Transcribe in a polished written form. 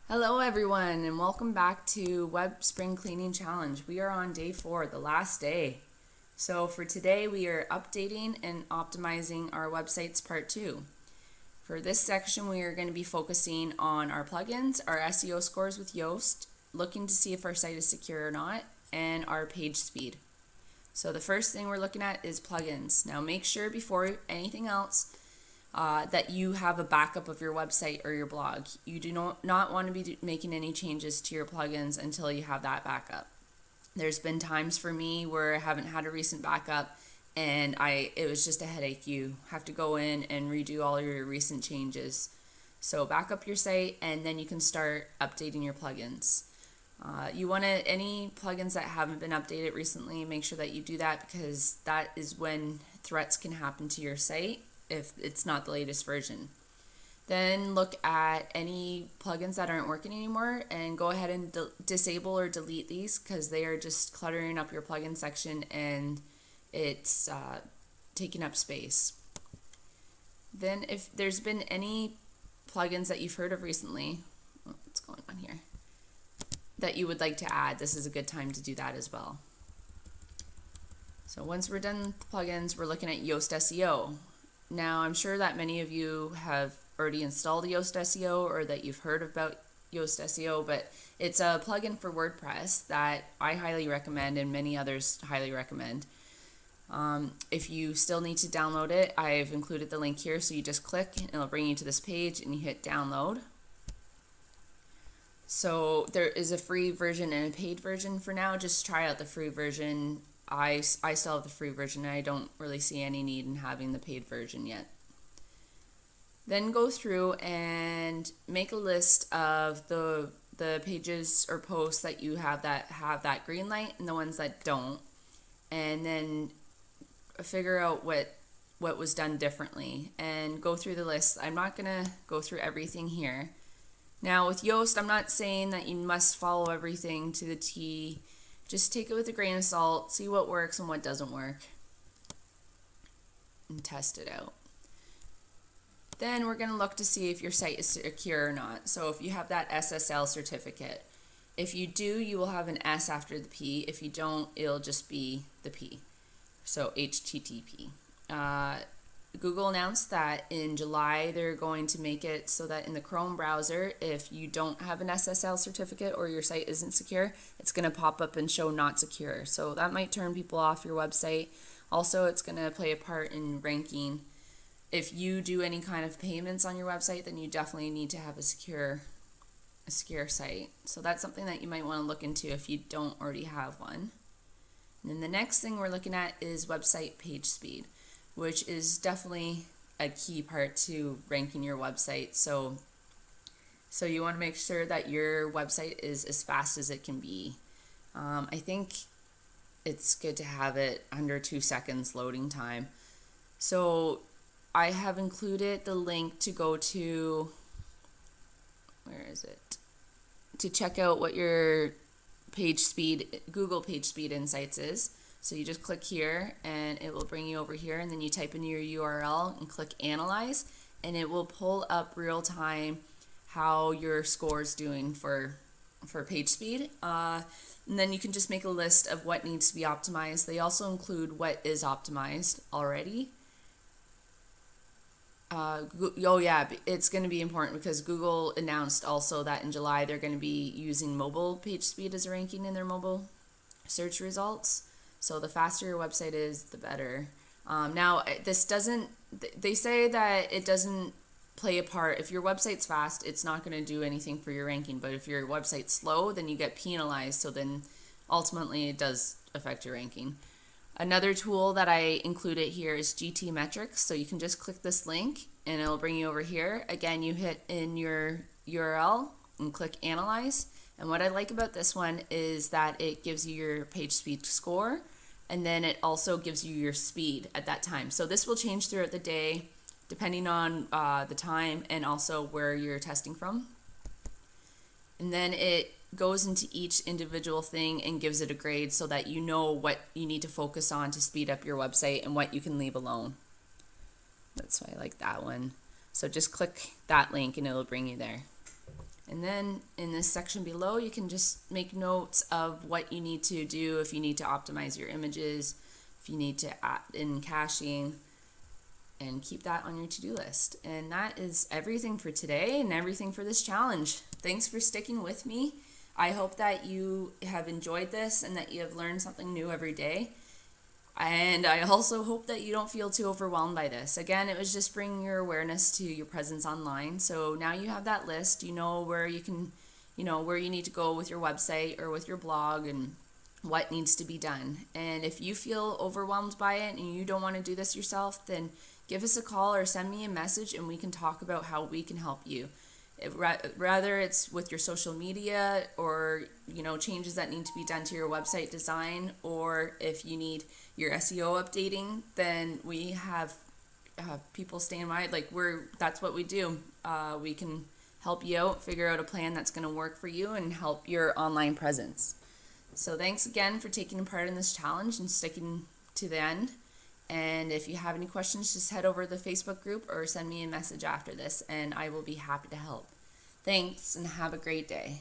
Hello everyone and welcome back to Web Spring Cleaning Challenge. We are on day 4, the last day. So for today we are updating and optimizing our websites part 2. For this section we are going to be focusing on our plugins, our SEO scores with Yoast, looking to see if our site is secure or not, and our page speed. So the first thing we're looking at is plugins. Now make sure before anything else that you have a backup of your website or your blog. You do not want to be making any changes to your plugins until you have that backup. There's been times for me where I haven't had a recent backup and it was just a headache. You have to go in and redo all your recent changes. So back up your site and then you can start updating your plugins. You want to, any plugins that haven't been updated recently, make sure that you do that because that is when threats can happen to your site if it's not the latest version. Then look at any plugins that aren't working anymore and go ahead and disable or delete these because they are just cluttering up your plugin section and it's taking up space. Then if there's been any plugins that you've heard of recently, what's going on here, that you would like to add, this is a good time to do that as well. So once we're done with plugins, we're looking at Yoast SEO. Now, I'm sure that many of you have already installed Yoast SEO or that you've heard about Yoast SEO, but it's a plugin for WordPress that I highly recommend and many others highly recommend. If you still need to download it, I've included the link here, so you just click and it'll bring you to this page and you hit download. So there is a free version and a paid version for now. Just try out the free version. I still have the free version and I don't really see any need in having the paid version yet. Then go through and make a list of the pages or posts that you have that green light and the ones that don't, and then figure out what was done differently and go through the list. I'm not gonna go through everything here. Now with Yoast, I'm not saying that you must follow everything to the T. Just take it with a grain of salt, see what works and what doesn't work, and test it out. Then we're going to look to see if your site is secure or not. So if you have that SSL certificate, if you do, you will have an S after the P. If you don't, it'll just be the P. So HTTP. Google announced that in July they're going to make it so that in the Chrome browser, if you don't have an SSL certificate or your site isn't secure, it's going to pop up and show not secure. So that might turn people off your website. Also, it's going to play a part in ranking. If you do any kind of payments on your website, then you definitely need to have a secure site. So that's something that you might want to look into if you don't already have one. And then the next thing we're looking at is website page speed, which is definitely a key part to ranking your website. So you want to make sure that your website is as fast as it can be. I think it's good to have it under 2 seconds loading time. So I have included the link to go to, where is it? To check out what your page speed, Google PageSpeed Insights is. So you just click here and it will bring you over here, and then you type in your URL and click analyze, and it will pull up real time how your score is doing for page speed. And then you can just make a list of what needs to be optimized. They also include what is optimized already. Oh yeah, it's going to be important because Google announced also that in July they're going to be using mobile page speed as a ranking in their mobile search results. So the faster your website is, the better. Now, this doesn't, they say that it doesn't play a part. If your website's fast, it's not going to do anything for your ranking. But if your website's slow, then you get penalized. So then ultimately it does affect your ranking. Another tool that I included here is GT Metrics. So you can just click this link and it'll bring you over here. Again, you hit in your URL and click Analyze. And what I like about this one is that it gives you your page speed score, and then it also gives you your speed at that time. So this will change throughout the day depending on the time and also where you're testing from. And then it goes into each individual thing and gives it a grade so that you know what you need to focus on to speed up your website and what you can leave alone. That's why I like that one. So just click that link and it'll bring you there. And then in this section below, you can just make notes of what you need to do if you need to optimize your images, if you need to add in caching, and keep that on your to-do list. And that is everything for today and everything for this challenge. Thanks for sticking with me. I hope that you have enjoyed this and that you have learned something new every day. And I also hope that you don't feel too overwhelmed by this. Again, it was just bringing your awareness to your presence online. So now you have that list. You know where you can, where you need to go with your website or with your blog and what needs to be done. And if you feel overwhelmed by it and you don't want to do this yourself, then give us a call or send me a message and we can talk about how we can help you. Rather it's with your social media or changes that need to be done to your website design, or if you need your SEO updating, then we have people stand by. That's what we do. We can help you out, figure out a plan that's going to work for you and help your online presence. So thanks again for taking part in this challenge and sticking to the end. And if you have any questions, just head over to the Facebook group or send me a message after this, and I will be happy to help. Thanks, and have a great day.